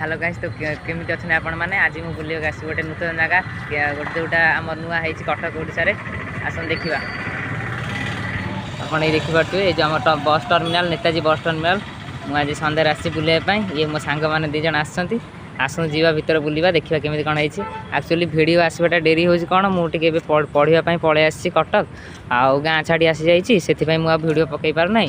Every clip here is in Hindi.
हेलो गाइस तो केमी अच्छा आपण मैंने आज मुझे बुलाक आस गोटे नूतन जगह गोटे जोटा आम नुआ है कटक ओडिशा आसन देखा आप देखिपे जो आम बस टर्मिनाल नेताजी बस टर्मिनाल मुझे आज सन्दार आसी बुलाइपाई ये मो सांग मैंने दिज आसन जीवा भितर बुलवा देखा केमी कौन है एक्चुअली भिडियो आसवाटा डेरी हो कौन मुझे पढ़ाई पलि आसी कटक आउ गाँ छाड़ी आसी जाइए से मुझे भिडियो पकई पारना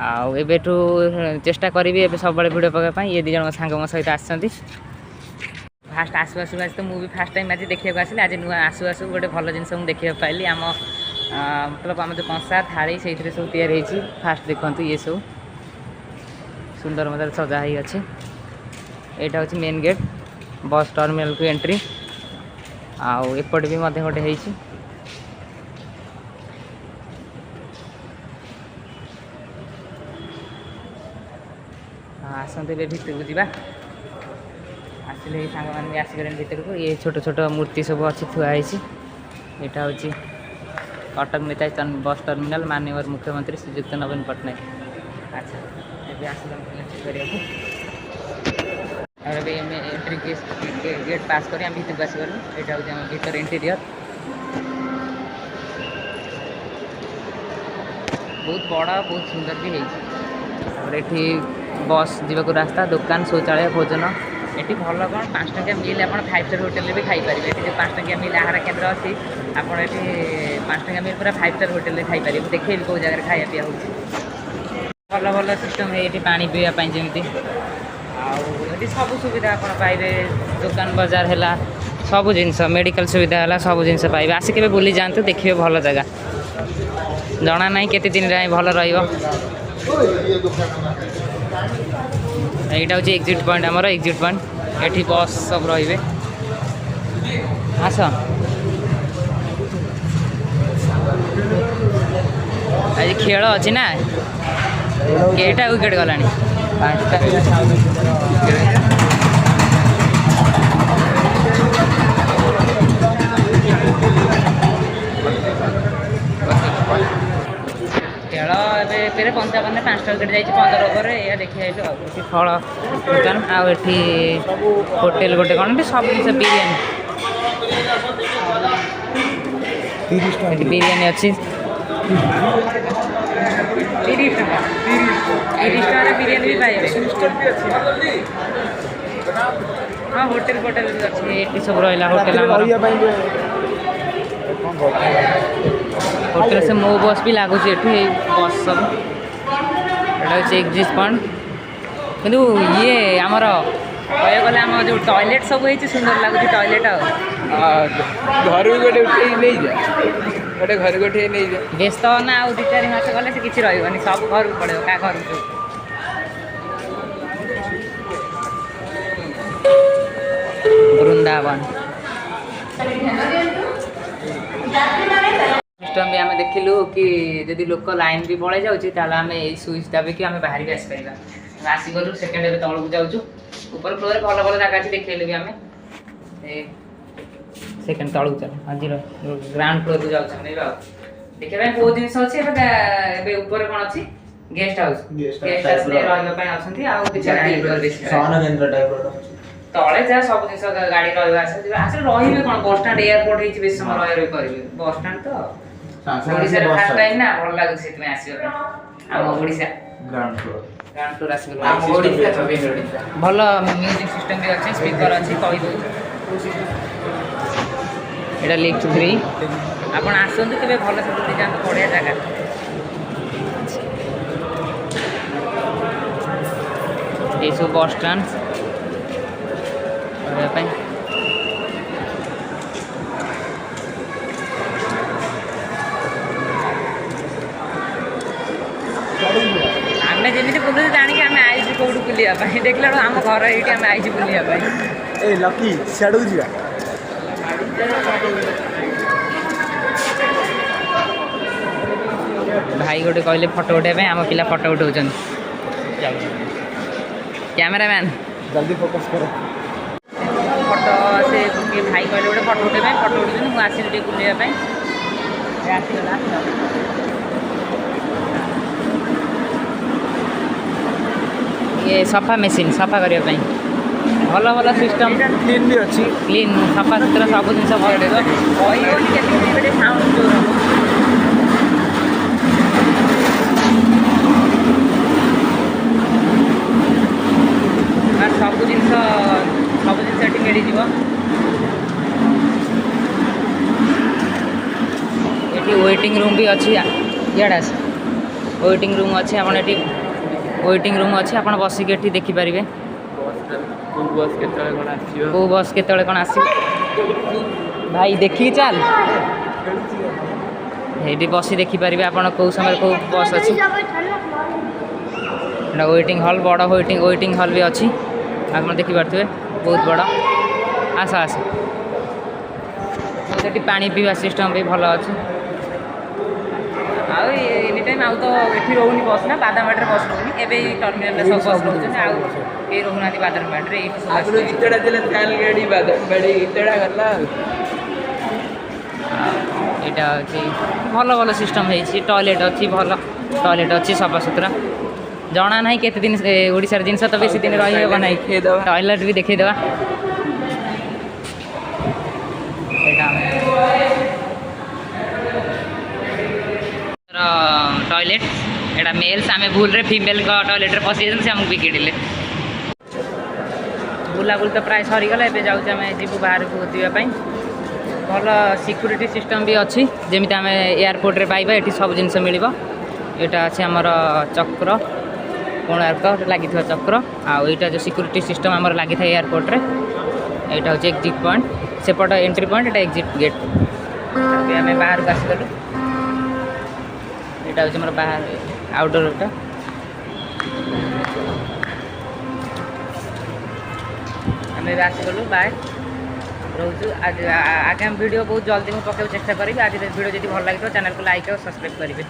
आबू चेष्टा करी सब भिडियो पकाई ये दिज सांग मो सहित आसती फास्ट आसु आसु आज तो मुझे फास्ट टाइम आज देखा आसली आज नुआ आसु आसु गोटे भल जिन देखा पाइली आम मतलब आम जो कंसा थाली से सब तैयारी फास्ट देखु ये सब सुंदर मत सजा ही अच्छे यहाँ हूँ मेन गेट बस टर्मिनाल को एंट्री आउ एपट भी गोटे आसते भितर को जावा आसिले सांग मैंने आसिक भितर को ये छोट छोट मूर्ति सब अच्छी थुआई यहाँ हूँ कटक नेताजी बस टर्मिनाल माननीय मुख्यमंत्री श्रीजुक्त नवीन पट्टनायक अच्छा ये आस एंट्री गेट पास कर भितर को आसगलु यहाँ हूँ भीतर इंटीरियर बहुत बड़ा बहुत सुंदर भी है बस जीवा रास्ता दुकान शौचालय भोजन ये भल कौन 5 टंकिया मिल आप 5 स्टार होटेल भी खाईपारे ये 5 टंकिया मिल आहार केन्द्र अच्छी आपड़ ये 5 टंकिया मिल पूरा 5 स्टार होटेल खाईपारे देखिए कौ जगह खाया पीया हो भल भल सिस्टम है ये पानी पीवाई जमी आदि सब सुविधा आप पाइबे दुकान बाजार है सब जिनस मेडिकल सुविधा है सब जिनस पाइबे आसिक बुली जातु देखिए भल जगह जना ना केते दिन भल रहा यहाँ हूँ एक्जिट पॉइंट आमर एक्जिट पॉइंट ये बस सब रे आस आज खेल अच्छी ना केटा विकेट गला 5टा खेल ए 55 5टा विकेट जाइए 15 ओवर या देखिए फल दुकान आठी होटेल गोटे कौन सब जिन बिरियानी अच्छी 30 टका बिरियानी भी पाइबे हाँ होटेल फोटेल भी अच्छी ये सब रहा होटेल से मो बस भी लगुच बस सब यहाँ हूँ एक्जिट पॉइंट किंतु ये आमर कह गले आम जो टॉयलेट सब है सुंदर लगुच टॉयलेट घर गोटे नहीं गोटे घर गोटे नहीं व्यस्त ना आ 2-4 मास गले से किसी रही सब घर को पड़े क्या घर वृंदावन सिस्टम भी आम देखिलु कि जदि लोक लाइन भी पड़े जामें यही स्विच दाबिक आम बाहर भी आसपार आसगलु सेकेंड तौक जाऊँ ऊपर फ्लोर भल भल जगह अच्छी देखिए भी आम सेकेंड तौक चल आज ग्राउंड फ्लोर को जाऊँ देखा कौ जिन अच्छे ऊपर कौन अच्छी गेस्ट हाउस गेस्ट हाउस तले जहाँ सब जिन गाड़ी रही कौन बस स्टाण एयरपोर्ट हो बेस समय रही करेंगे बस स्टाण तो ओडिशा फास्ट टाइम ना भल लगे आम ओडिशा ग्राउंड फ्लोर आसगल भल म्यूजिक सिस्टम भी अच्छे स्पीकर अच्छी कही यहाँ लिफ्ट फ्री आप आसतु के भल से बुली जाते बढ़िया जगह ये सब बस स्टाण आम जमी बुलू जाणी आम आई कौट बुलापी देखला आम घर ये आम आई बुलापी लकी सियाड़ू जा भाई गोटे कहले फोटो उठाइबे आम पिला फोटो उठाउछन कैमरामैन जल्दी फोकस करो फोटो से भाई कहले गोटे फोटो उठाइबे फोटो उठेबे मु आसिल बुलाइबा आसीगला ये सफा मेसीन सफा करने ଭଲ ଭଲ ସିଷ୍ଟମ୍ କ୍ଲିନ୍ ବି ଅଛି। କ୍ଲିନ୍ ସଫା ସୁତୁରା ସବୁ ଜିନିଷ ଭଲ ଥିବ କହିବନି କେମିତି ଗୋଟେ ସାଉଣ୍ଡ ଜୋର ହବ। ସବୁ ଜିନିଷ ଏଠି ମିଳିଯିବ। ଏଠି ୱେଟିଂ ରୁମ୍ ବି ଅଛି। ଇଆଡ଼େ ଆସ ୱେଟିଂ ରୁମ୍ ଅଛି। ଆପଣ ଏଠି ୱେଟିଂ ରୁମ୍ ଅଛି, ଆପଣ ବସିକି ଏଠି ଦେଖିପାରିବେ କୋଉ ବସ୍ କେତେବେଳେ କ'ଣ ଆସିବ। କେଉଁ ବସ୍ କେତେବେଳେ କ'ଣ ଆସିବ। ଭାଇ ଦେଖିକି ଚାଲ। ଏଇଠି ବସି ଦେଖିପାରିବେ ଆପଣ କେଉଁ ସମୟରେ କେଉଁ ବସ୍ ଅଛି। ଏଇଟା ୱେଟିଂ ହଲ୍, ବଡ଼ ୱେଟିଂ ହଲ୍ ବି ଅଛି, ଆପଣ ଦେଖିପାରୁଥିବେ ବହୁତ ବଡ଼। ଆସ ସେଠି ପାଣି ପିଇବା ସିଷ୍ଟମ୍ ବି ଭଲ ଅଛି। ଆଉ ଏନି ଟାଇମ୍ ଆଉ ତ ଏଠି ରହୁନି ବସ୍ ନା, ବାଦାମବାଡ଼ିରେ ବସ୍ ରହୁନି। ଏବେ ଏଇ ଟର୍ମିନାଲରେ ସବୁ ବସ୍ ରହୁଛନ୍ତି, ଆଉ କେହି ରହୁନାହାନ୍ତି ବାଦାମବାଡ଼ିରେ। ଏଇଠି ସବୁ ଆଗରୁ ଇତେଡ଼ା ଥିଲା ଚାଲ ଗାଡ଼ି ବାଦାମବାଡ଼ି ଇତେଡ଼ା ଗଲା ଆଉ। ଏଇଟା ଅଛି ଭଲ ଭଲ ସିଷ୍ଟମ୍ ହେଇଛି। ଟଏଲେଟ୍ ଅଛି, ଭଲ ଟଏଲେଟ୍ ଅଛି, ସଫା ସୁତୁରା। ଜଣା ନାହିଁ କେତେ ଦିନ ଓଡ଼ିଶାର ଜିନିଷ ତ ବେଶୀ ଦିନ ରହିହେବ ନାହିଁ। ଟଏଲେଟ୍ ବି ଦେଖେଇଦେବା। ଏଇଟା ଟଏଲେଟ୍, ଏଇଟା ମେଲ୍ସ। ଆମେ ଭୁଲରେ ଫିମେଲ୍ଙ୍କ ଟଏଲେଟ୍ରେ ପଶି ଯାଇଛନ୍ତି, ସେ ଆମକୁ ବିଗିଡ଼ିଲେ। ବୁଲାବୁଲି ତ ପ୍ରାୟ ସରିଗଲା, ଏବେ ଯାଉଛି ଆମେ ଯିବୁ ବାହାରକୁ ଯିବା ପାଇଁ। ଭଲ ସିକ୍ୟୁରିଟି ସିଷ୍ଟମ୍ ବି ଅଛି, ଯେମିତି ଆମେ ଏୟାରପୋର୍ଟରେ ପାଇବା ଏଠି ସବୁ ଜିନିଷ ମିଳିବ। ଏଇଟା ଅଛି ଆମର ଚକ୍ର, କୋଣାର୍କ ଲାଗିଥିବା ଚକ୍ର। ଆଉ ଏଇଟା ଯେଉଁ ସିକ୍ୟୁରିଟି ସିଷ୍ଟମ୍ ଆମର ଲାଗିଥାଏ ଏୟାରପୋର୍ଟରେ। ଏଇଟା ହେଉଛି ଏକ୍ଜିଟ୍ ପଏଣ୍ଟ, ସେପଟ ଏଣ୍ଟ୍ରି ପଏଣ୍ଟ, ଏଇଟା ଏକ୍ଜିଟ୍ ଗେଟ୍। ଏବେ ଆମେ ବାହାରକୁ ଆସିଗଲୁ। ଏଇଟା ହେଉଛି ଆମର ବାହାର ଆଉଟଡୋରଟା। ଆମେ ଏବେ ଆସିଗଲୁ, ବାଏ, ରହୁଛୁ। ଆଗାମୀ ଭିଡ଼ିଓ ବହୁତ ଜଲ୍ଦି ମୁଁ ପକାଇବାକୁ ଚେଷ୍ଟା କରିବି। ଆଜି ଭିଡ଼ିଓ ଯଦି ଭଲ ଲାଗିଥିବ ଚ୍ୟାନେଲକୁ ଲାଇକ୍ ଆଉ ସବସ୍କ୍ରାଇବ୍ କରିବେ।